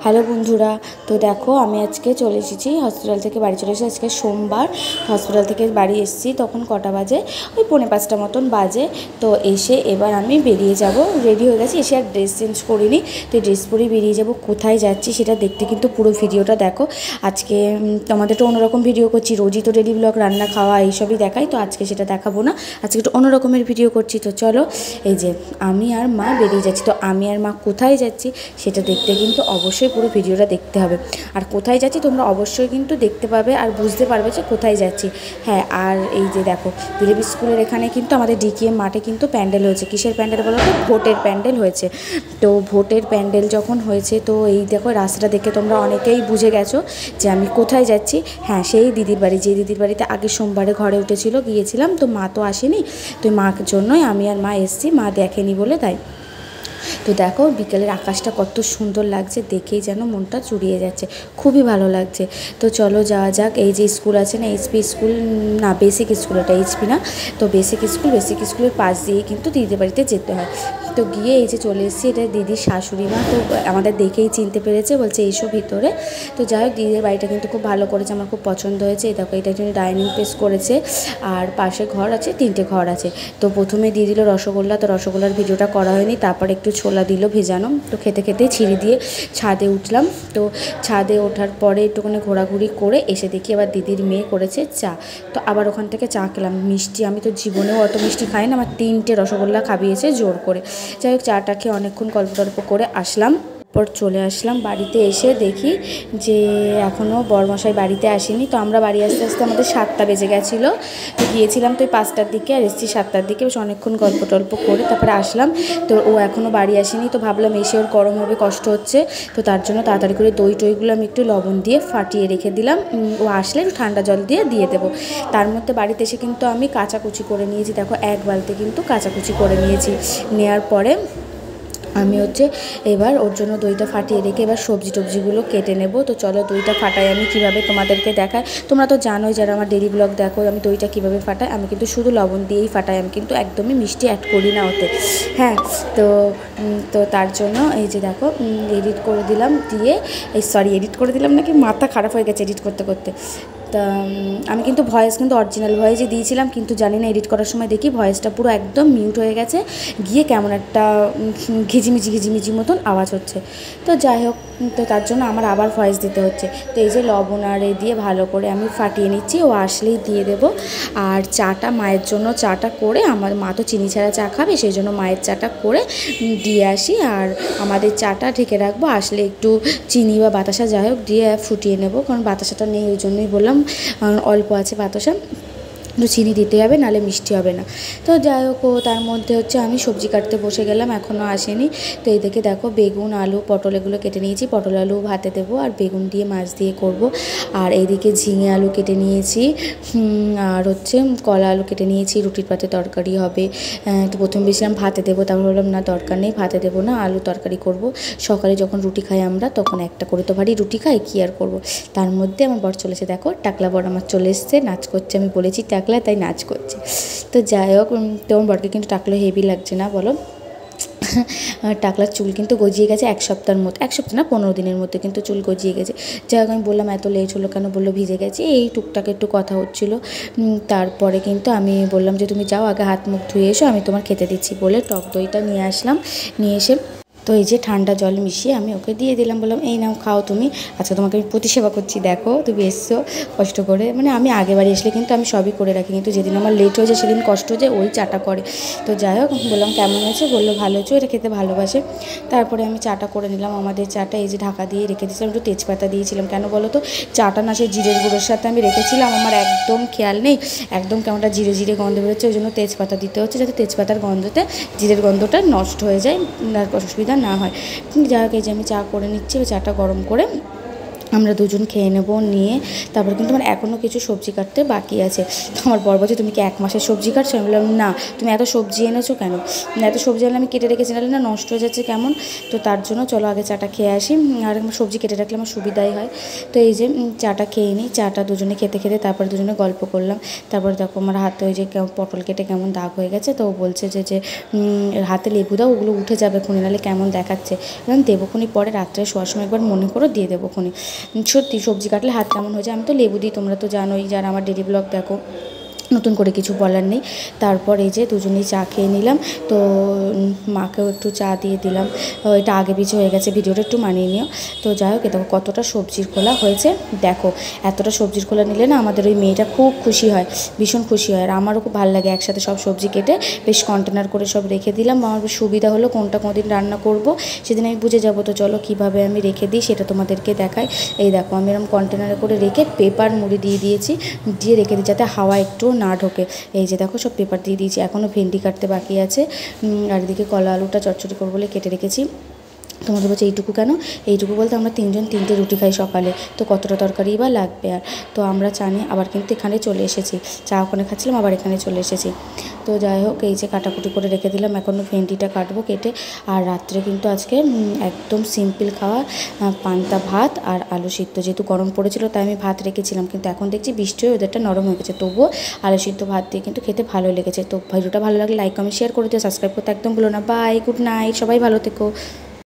Hello বন্ধুরা, তো দেখো আমি আজকে চলে এসেছি হসপিটাল থেকে বাড়ি চলে এসেছি। আজকে সোমবার, হসপিটাল থেকে বাড়ি এসেছি তখন কটা বাজে, ওই 4:45 মতন বাজে। তো এসে এবার আমি বেরিয়ে যাব, রেডি হয়ে গেছি। এসে আর ড্রেস চেঞ্জ করিনি, তো ড্রেস পরেই বেরিয়ে যাব। কোথায় যাচ্ছি সেটা দেখতে কিন্তু পুরো ভিডিওটা দেখো। আজকে তোমাদের তো অন্যরকম ভিডিও করছি, রোজই তো ডেলি ব্লগ রান্না খাওয়া এইসবই দেখাই, তো আজকে সেটা দেখাবো না, আজকে একটু অন্য রকমের ভিডিও করছি। তো চলো, এই যে আমি আর মা বেরিয়ে যাচ্ছি। তো আমি আর মা কোথায় যাচ্ছি সেটা দেখতে কিন্তু অবশ্যই পুরো ভিডিওটা দেখতে হবে। আর কোথায় যাচ্ছি তোমরা অবশ্যই কিন্তু দেখতে পাবে আর বুঝতে পারবে যে কোথায় যাচ্ছি। হ্যাঁ, আর এই যে দেখো দিলীপ স্কুলের এখানে কিন্তু আমাদের ডিকিএম মাঠে কিন্তু প্যান্ডেল হয়েছে। কিসের প্যান্ডেল বলো তো? ভোটের প্যান্ডেল হয়েছে। তো ভোটের প্যান্ডেল যখন হয়েছে, তো এই দেখো রাস্তাটা দেখে তোমরা অনেকেই বুঝে গেছো যে আমি কোথায় যাচ্ছি। হ্যাঁ, সেই দিদির বাড়ি, যে দিদির বাড়িতে আগে সোমবারে ঘরে উঠেছিল গিয়েছিলাম, তো মা তো আসেনি, তো মার জন্যই আমি আর মা এসেছি, মা দেখেনি বলে তাই। তো দেখো বিকেলের আকাশটা কত সুন্দর লাগছে, দেখেই যেন মনটা জুড়িয়ে যাচ্ছে, খুবই ভালো লাগছে। তো চলো যাওয়া যাক। এই যে স্কুল আছে না, এইচপি স্কুল, না বেসিক স্কুল, এটা এইচপি না, তো বেসিক স্কুলের পাশ দিয়ে কিন্তু দিদিদের বাড়িতে যেতে হয়। তো গিয়ে এই যে চলে এসেছি, এটা দিদির শাশুড়ি মা, তো আমাদের দেখেই চিনতে পেরেছে, বলছে এইসব ভিতরে। তো যাই হোক, দিদিদের বাড়িটা কিন্তু খুব ভালো করেছে, আমার খুব পছন্দ হয়েছে। এই দেখো এটা কিন্তু ডাইনিং প্লেস করেছে, আর পাশে ঘর আছে, 3টে ঘর আছে। তো প্রথমে দিয়ে দিল রসগোল্লা, তো রসগোল্লার ভিডিওটা করা হয়নি। তারপর একটু ছোলা দিল ভেজানো, তো খেতে খেতে ছিঁড়ি দিয়ে ছাদে উঠলাম। তো ছাদে ওঠার পরে একটুখানি ঘোরাঘুরি করে এসে দেখি আবার দিদির মেয়ে করেছে চা। তো আবার ওখান থেকে চা খেলাম। মিষ্টি আমি তো জীবনেও অত মিষ্টি খাই না, আমার 3টে রসগোল্লা খাবিয়েছে জোর করে। যাই হোক, চাটা খেয়ে অনেকক্ষণ গল্প টল্প করে আসলাম। পর চলে আসলাম বাড়িতে। এসে দেখি যে এখনও বরমশাই বাড়িতে আসেনি। তো আমরা বাড়ি আসতে আসতে আমাদের 7টা বেজে গেছিলো। তো গিয়েছিলাম তো 5টার দিকে, আর এসেছি 7টার দিকে। বেশ অনেকক্ষণ গল্প টল্প করে তারপরে আসলাম। তো ও এখনও বাড়ি আসেনি, তো ভাবলাম এসে ওর গরম হবে, কষ্ট হচ্ছে, তো তার জন্য তাড়াতাড়ি করে দই টইগুলো আমি একটু লবণ দিয়ে ফাটিয়ে রেখে দিলাম। ও আসলে একটু ঠান্ডা জল দিয়ে দেবো। তার মধ্যে বাড়িতে এসে কিন্তু আমি কাচাকুচি করে নিয়েছি। দেখো 1 বালতি কিন্তু কাচাকুচি করে নিয়েছি। নেওয়ার পরে আমি এবার ওর জন্য দইটা ফাটিয়ে রেখে এবার সবজি টবজিগুলো কেটে নেব। তো চলো দইটা ফাটাই আমি কীভাবে তোমাদেরকে দেখাই। তোমরা তো জানোই যারা আমার ডেইলি ব্লগ দেখো আমি দইটা কীভাবে ফাটাই। আমি কিন্তু শুধু লবণ দিয়েই ফাটাই, আমি কিন্তু একদমই মিষ্টি অ্যাড করি না ওতে। হ্যাঁ, তো তার জন্য এই যে দেখো এডিট করে দিলাম, দিয়ে এডিট করে দিলাম নাকি, মাথা খারাপ হয়ে গেছে এডিট করতে করতে। তা আমি কিন্তু ভয়েস কিন্তু অরিজিনাল ভয়েসই দিয়েছিলাম, কিন্তু জানি না এডিট করার সময় দেখি ভয়েসটা পুরো একদম মিউট হয়ে গেছে, গিয়ে কেমন একটা ঘিজিমিজি মতন আওয়াজ হচ্ছে। তো যাই হোক, তো তার জন্য আমার আবার ভয়েস দিতে হচ্ছে। তো এই যে লবণ আর দিয়ে ভালো করে আমি ফাটিয়ে নিচ্ছি, ও আসলেই দিয়ে দেবো। আর চাটা মায়ের জন্য চাটা করে, আমার মা তো চিনি ছাড়া চা খাবে, সেই জন্য মায়ের চাটা করে দিয়ে আসি। আর আমাদের চাটা ঢেকে রাখবো, আসলে একটু চিনি বা বাতাসা যাই হোক দিয়ে ফুটিয়ে নেব, কারণ বাতাসাটা নেই, ওই জন্যই বললাম অল্প আছে বাতাসা, একটু চিনি দিতে হবে, নাহলে মিষ্টি হবে না। তো যাই হোক, তার মধ্যে আমি সবজি কাটতে বসে গেলাম, এখনও আসেনি। তো এই দেখে দেখো বেগুন আলু পটল এগুলো কেটে নিয়েছি, পটল আলু ভাতে দেবো, আর বেগুন দিয়ে মাছ দিয়ে করব। আর এইদিকে ঝিঙে আলু কেটে নিয়েছি, আর কলা আলু কেটে নিয়েছি, রুটির পাতে তরকারি হবে। তো প্রথম বেশিলাম ভাতে দেবো, তারপর বললাম না দরকার নেই, ভাতে দেবো না, আলু তরকারি করব। সকালে যখন রুটি খাই আমরা, তখন একটা করে তো ভারী রুটি খাই, কী আর করবো। তার মধ্যে আমার বর চলেছে, দেখো টাকলা বর আমার চলে এসছে, নাচ করছে, আমি বলেছি টাকলা, তাই নাচ করছে। তো যাই হোক, তোমার বরকে কিন্তু টাকলা হেভি লাগছে না বলো? টাকলার চুল কিন্তু গজিয়ে গেছে 1 সপ্তাহের মতো, 1 সপ্তাহ না 15 দিনের মধ্যে কিন্তু চুল গজিয়ে গেছে। যাই হোক, আমি বললাম এত লেট হলো কেন, বললো ভিজে গেছে, এই টুকটাক একটু কথা হচ্ছিলো। তারপরে কিন্তু আমি বললাম যে তুমি যাও আগে হাত মুখ ধুয়ে এসো, আমি তোমার খেতে দিচ্ছি বলে টক দইটা নিয়ে আসলাম। নিয়ে এসে তো এই যে ঠান্ডা জল মিশিয়ে আমি ওকে দিয়ে দিলাম, বললাম এই নাও খাও তুমি, আচ্ছা তোমাকে আমি প্রতিসেবা করছি, দেখো তুমি এসছো কষ্ট করে। মানে আমি আগেবারে আসলে কিন্তু আমি সবই করে রাখি, কিন্তু যেদিন আমার লেট হয়ে যায় সেদিন কষ্ট হয়ে যায়, ওই চাটা করে। তো যাই হোক, বললাম কেমন হয়েছে, বললো ভালো হয়েছে, এটা খেতে ভালোবাসে। তারপরে আমি চাটা করে নিলাম, আমাদের চাটা এই যে ঢাকা দিয়ে রেখে দিয়েছিলাম, একটু তেজপাতা দিয়েছিলাম, কেন বলো তো চাটা না সে জিরের গুঁড়োর সাথে আমি রেখেছিলাম, আমার একদম খেয়াল নেই, একদম কেমনটা জিরে জিরে গন্ধ বেরোচ্ছে, ওই জন্য তেজপাতা দিতে হচ্ছে, যাতে তেজপাতার গন্ধতে জিরের গন্ধটা নষ্ট হয়ে যায়, আর অসুবিধা না হয়। যাই হোক, এই যে আমি চা করে নিচ্ছি, চাটা গরম করে আমরা দুজন খেয়ে নেবো, নিয়ে তারপর কিন্তু আমার এখনও কিছু সবজি কাটতে বাকি আছে। তো আমার বর বলছে, তুমি কি 1 মাসের সবজি কাটছো? আমি বললাম না, তুমি এত সবজি এনেছো কেন? এত সবজি আনলে আমি কেটে রেখেছি, নাহলে না নষ্ট হয়ে যাচ্ছে কেমন। তো তার জন্য চলো আগে চাটা খেয়ে আসি, আর সবজি কেটে রাখলে আমার সুবিধাই হয়। তো এই যে চাটা খেয়ে নিই, চাটা দুজনে খেতে খেতে তারপরে দুজনে গল্প করলাম। তারপরে দেখো আমার হাতে ওই যে পটল কেটে কেমন দাগ হয়ে গেছে, তো ও বলছে যে হাতে লেবু দাও, ওগুলো উঠে যাবে খুনি, নাহলে কেমন দেখাচ্ছে। দেবো খুনি পরে, রাত্রে শোয়ার সময় একবার মনে করো দিয়ে দেবো খুনি। সত্যি সবজি কাটলে হাত কেমন হয়ে যায়। আমি তো লেবু দিই, তোমরা তো জানোই যারা আমার ডেলি ব্লগ দেখো, নতুন করে কিছু বলার নেই। তারপর এই যে দুজনেই চা খেয়ে নিলাম। তো মাকেও একটু চা দিয়ে দিলাম। এটা আগে পিছু হয়ে গেছে, ভিডিওটা একটু মানিয়ে নিও। তো যাই হোক, দেখো কতটা সবজির খোলা হয়েছে। দেখো এতটা সবজির খোলা নিলে না আমাদের ওই মেয়েটা খুব খুশি হয়, ভীষণ খুশি হয়। আর আমারও খুব ভালো লাগে একসাথে সব সবজি কেটে বেশ কন্টেনার করে সব রেখে দিলাম। আমার সুবিধা হলো কোনটা কোনদিন রান্না করব সেদিন আমি বুঝে যাবো। তো চলো কীভাবে আমি রেখে দিই সেটা তোমাদেরকে দেখাই। এই দেখো আমি এরকম কন্টেনারে করে রেখে পেপার মুড়ি দিয়ে দিয়েছি, দিয়ে রেখে দিই যাতে হাওয়া একটু না ঢোকে। এই যে দেখো সব পেপার দিয়ে দিয়েছি, এখনও ভেন্ডি কাটতে বাকি আছে। আর এদিকে কলা আলুটা চটচড়ি করবো বলে কেটে রেখেছি। তোমাদের বলছে এইটুকু কেন? এইটুকু বলতে আমরা 3 জন 3টে রুটি খাই সকালে, তো কতটা তরকারি বা লাগবে। আর তো আমরা চা নিয়ে আবার কিন্তু এখানে চলে এসেছি, চা ওখানে খাচ্ছিলাম, আবার এখানে চলে এসেছি। তো যাই হোক, এই যে কাটাকুটি করে রেখে দিলাম, এখনও ভেন্ডিটা কাটবো কেটে। আর রাত্রে কিন্তু আজকে একদম সিম্পল খাওয়া, পান্তা ভাত আর আলু সিদ্ধ। যেহেতু গরম পড়েছিল তাই আমি ভাত রেখেছিলাম, কিন্তু এখন দেখছি বৃষ্টি হয়ে ওদেরটা নরম হয়ে গেছে, তবুও আলু সিদ্ধ ভাত দিয়ে কিন্তু খেতে ভালো লেগেছে। তো ভিডিওটা ভালো লাগলে লাইক কমেন্ট শেয়ার করে দিও, সাবস্ক্রাইব করতে একদম ভুলো না। বাই, গুড নাইট, সবাই ভালো থেকো।